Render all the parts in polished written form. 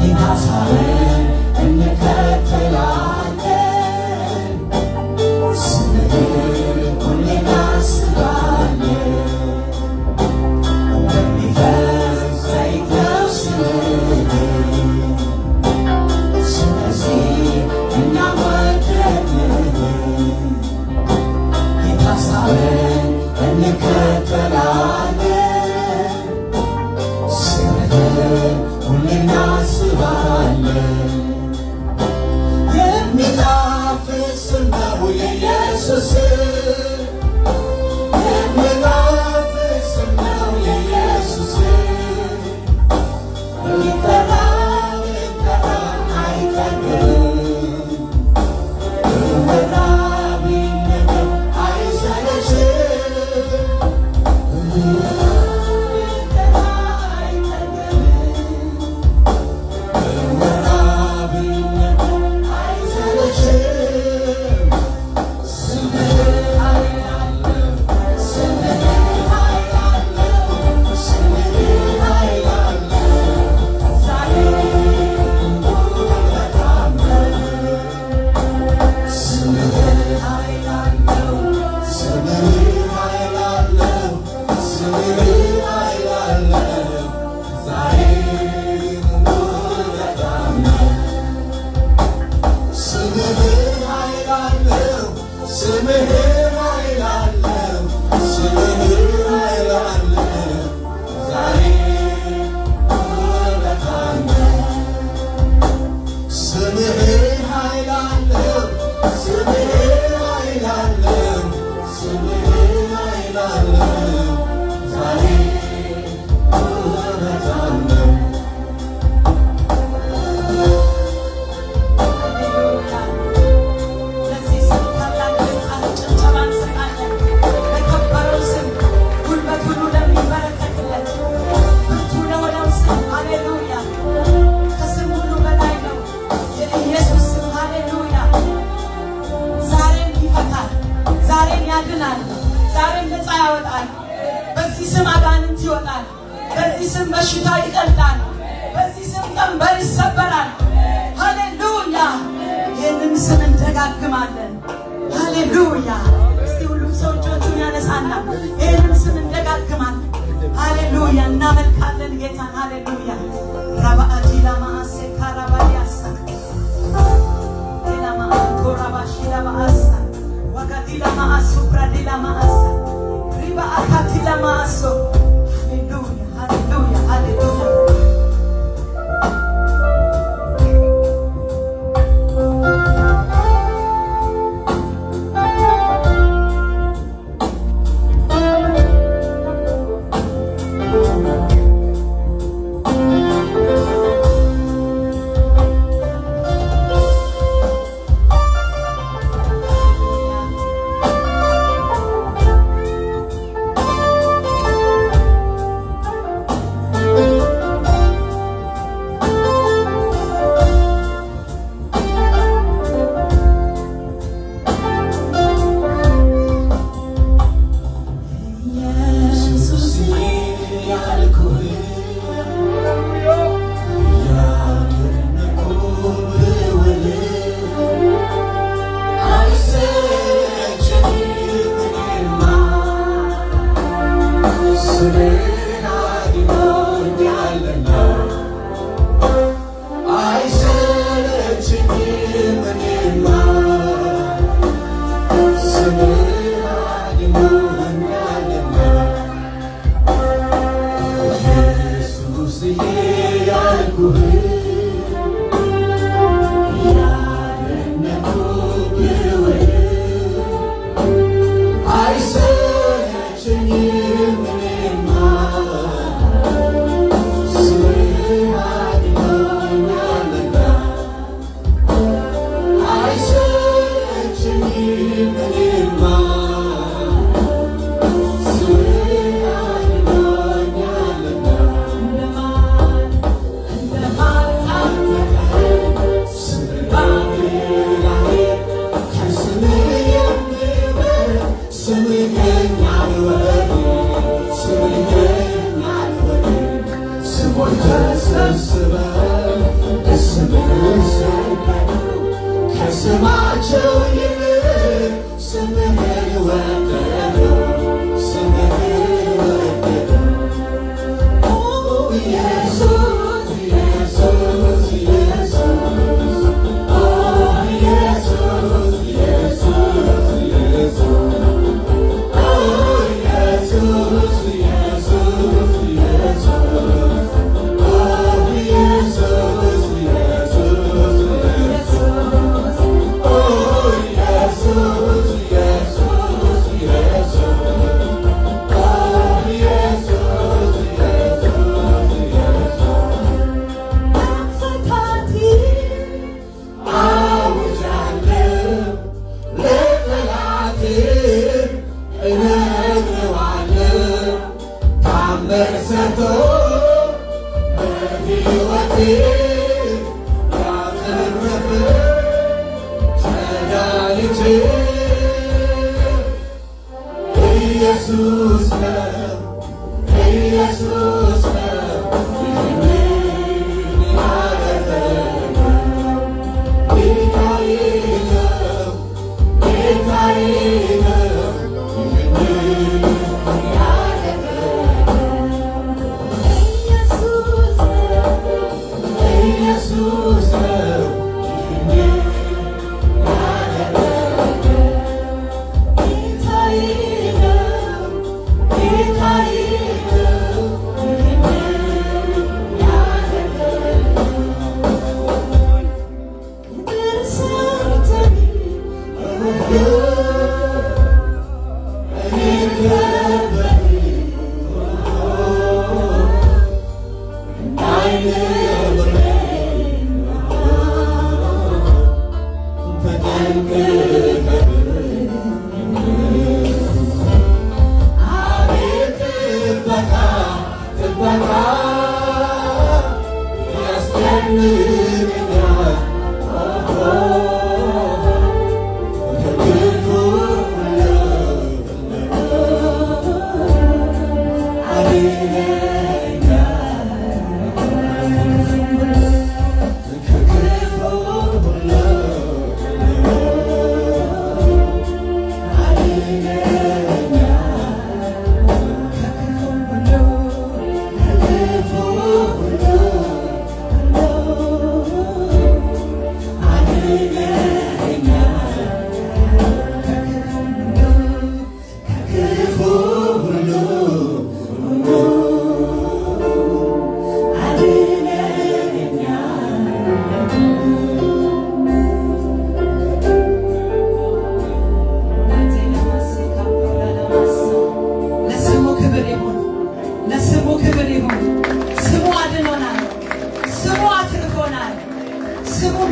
የታሳለን እንከተላለን ስምህን ሁሌ እናስባለን እንደሚፈስ ዘይት ነው ስምህ ስለዚህ እኛ ወደድንህ የታሳለን እንከተላለን ስምህን ሁሌ እናስባለን የሚጣፍጥ ስም ነው የኢየሱስ የሚጣፍጥ ስም ነው የኢየሱስ ቢጠራ ቢጠራ አይጠግብም ቢወራ ቢነገር አይሰለችም ቢጠራ አይጠግብም ቢወራ ቢነገር አይሰለችም ስምህ ኃይል አለው ስምህ ኃይል አለው ስምህ ኃይል አለው ዛሬም ውበታም ነው ስምህ ኃይል አለው ስምህ ኃይል አለው ስምህ ኃይል አለው ዛሬም ውበታም ነው ስምህ ኃይል አለው ስምህ ኃይል አለው ስምህ ኃይል አለው ዛሬም ውበታም ነው ስምህ ኃይል አለው ስምህ ኃይል አለው ስምህ ኃይል አለው ዛሬም ውበታም ነው ለዚህ ስም ታላቅ ጭብጨባ እንሰጣለን። ለከበረው ስም ጉልበት ሁሉ ለሚበረከትለት ብርቱ ለሆነው ስም ሃሌሉያ። ከስም ሁሉ በላይ ነው የኢየሱስ ስም ሃሌሉያ። ዛሬም ይፈታል፣ ዛሬም ያድናል፣ ዛሬም ነፃ ያወጣል። በዚህ ስም አጋንንት ይወጣል፣ በዚህ ስም በሽታ ይቀልጣል፣ በዚህ ስም ቀንበር ይሰበራል። ሃሌሉያ። ይህንን ስም እንደጋግማለን። ሃሌሉያ። እስቲ ሁሉም ሰው እጆቹን ያነሳና ይህንን ስም እንደጋግማለን። ሃሌሉያ። እናመልካለን ጌታን። ሃሌሉያ። ራባአዲ ላማአሴ ካራባዲያሳ ላማአንቶ ራባሺ ላማአሳ ዋጋዲ ላማአሱ ብራዲ ላማአሳ ሪባአካቲ ላማአሶ ሃሌሉያ ሃሌሉያ ሃሌሉያ። ኢየሱስ ያልኩህ ያደነኩህ ብውል አይሰለቸኝም እኔማ ስምህን አድኖኛልና አይሰለቸኝም እኔማ ስምህን አድኖኛልና ኢየሱስዬ ያልኩህ ያደነኩህ ብውል አይሰለቸኝም እኔማ ስምህን አድኖኛልና አይሰለቸኝም እኔማ ስምህን አድኖኛልና እንደማር ጣፈጠኝ ስምህ ባፌ ላይ ከስምህ የሚበልጥ ስምህ የኛን ወሬ ስምህ የኛን ወሬ ተሰብስበን ስምህን ሰበኩ ከስማቸው ይልቅ ስምህን ወደዱ ስምህን ወደዱ ኢየሱስ ኢየሱስ ኢየሱስ ኢየሱስ ኢየሱስ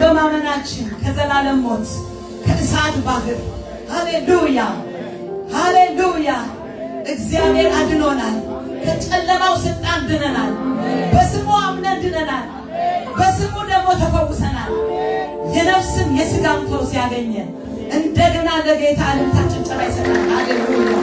በማመናችን ከዘላለም ሞት ከእሳት ባህር ሃሌሉያ ሃሌሉያ እግዚአብሔር አድኖናል። ከጨለማው ስልጣን ድነናል። በስሙ አምነን ድነናል። በስሙ ደግሞ ተፈውሰናል። የነፍስም የሥጋም ፈውስ ያገኘን እንደገና ለጌታ ልታችን ጭራ ይሰጣል። ሃሌሉያ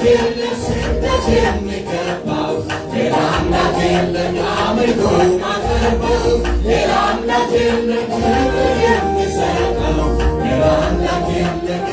የለም ስግደት የሚገባው ሌላ አምላክ የለም አምልኮ ማቀርበው ሌላ አምላክ የለም ክብር የሚሰጠው ሌላ አምላክ የለም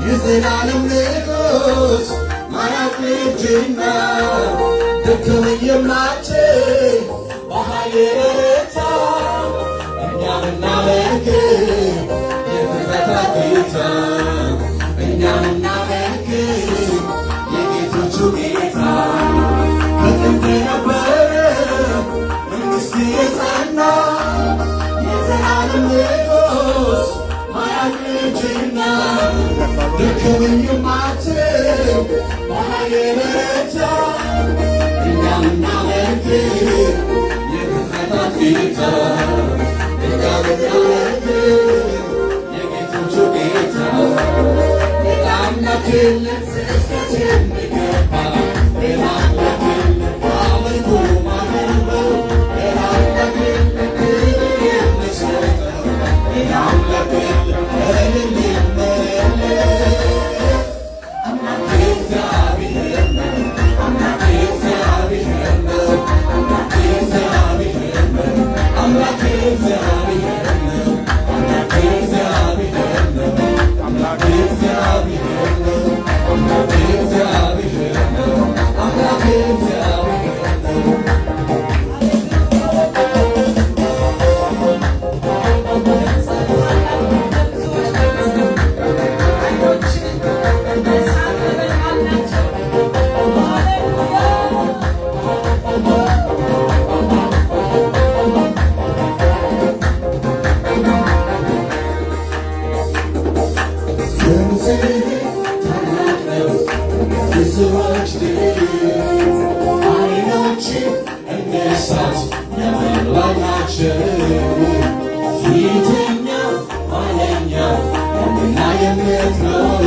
የዘላለም ንጉሥ ማያት ልጅና ደከመ የማትል በኃይል የበረታ እኛም እናመልክ የፍጥረታት ጌታ እኛም እናመልክ የጌቶቹ ጌታ ከጥንት የነበረ መንግሥት የጸና የዘላለም ንጉሥ ማያት ልጅና ደከመኝ የማትል በኃይል የበረታ እኛም እናመልክ የፍጥረታት ጌታ እኛም እናመልክ የጌቶቹ ጌታ ሌላ አምላክ የለም ስግደት የሚገባ ሌላ አምላክ የለም አምልኮ ማቀርበው ሌላ አምላክ የለም ክብር የሚሰጠው ሌላ አምላክ የለም እልል ነበልባል ናቸው ፊተኛው ኋለኛው ያለና የምትኖር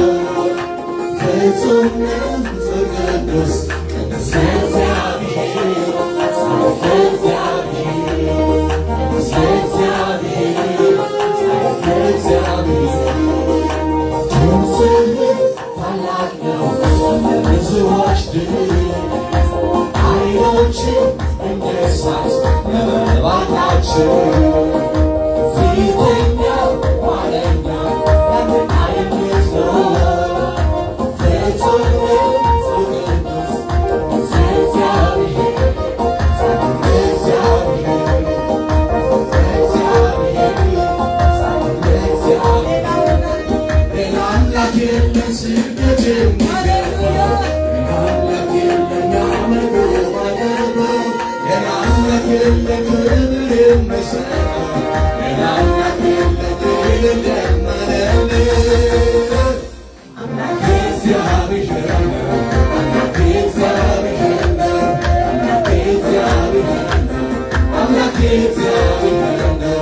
ፍጹም ንጹሕ ቅዱስ ቅዱስ እግዚአብሔር ጻድቅ እግዚአብሔር ቅዱስ እግዚአብሔር ጻድቅ እግዚአብሔር ድምፅህ ታላቅ ነው ለብዙዎች ድምፅ ዓይኖችህ እንደ እሳት ነበልባል ናቸው ፊተኛው ኋለኛው ያለና የምትኖር ፍጹም ንጹሕ ቅዱስ ቅዱስ እግዚአብሔር ጻድቅ እግዚአብሔር ጻድቅ እግዚአብሔር ሌላ አምላክ የለም ስግደት የሚገባ ሌላ አምላክ የለም አምልኮ ማቅረብ ሌላ አምላክ የለም ክብር የሚሰጠው ሌላ አምላክ የለም ድል የማያደርግ አምላክ እግዚአብሔር ነው አምላክ እግዚአብሔር ነው አምላክ እግዚአብሔር ነው አምላክ እግዚአብሔር ነው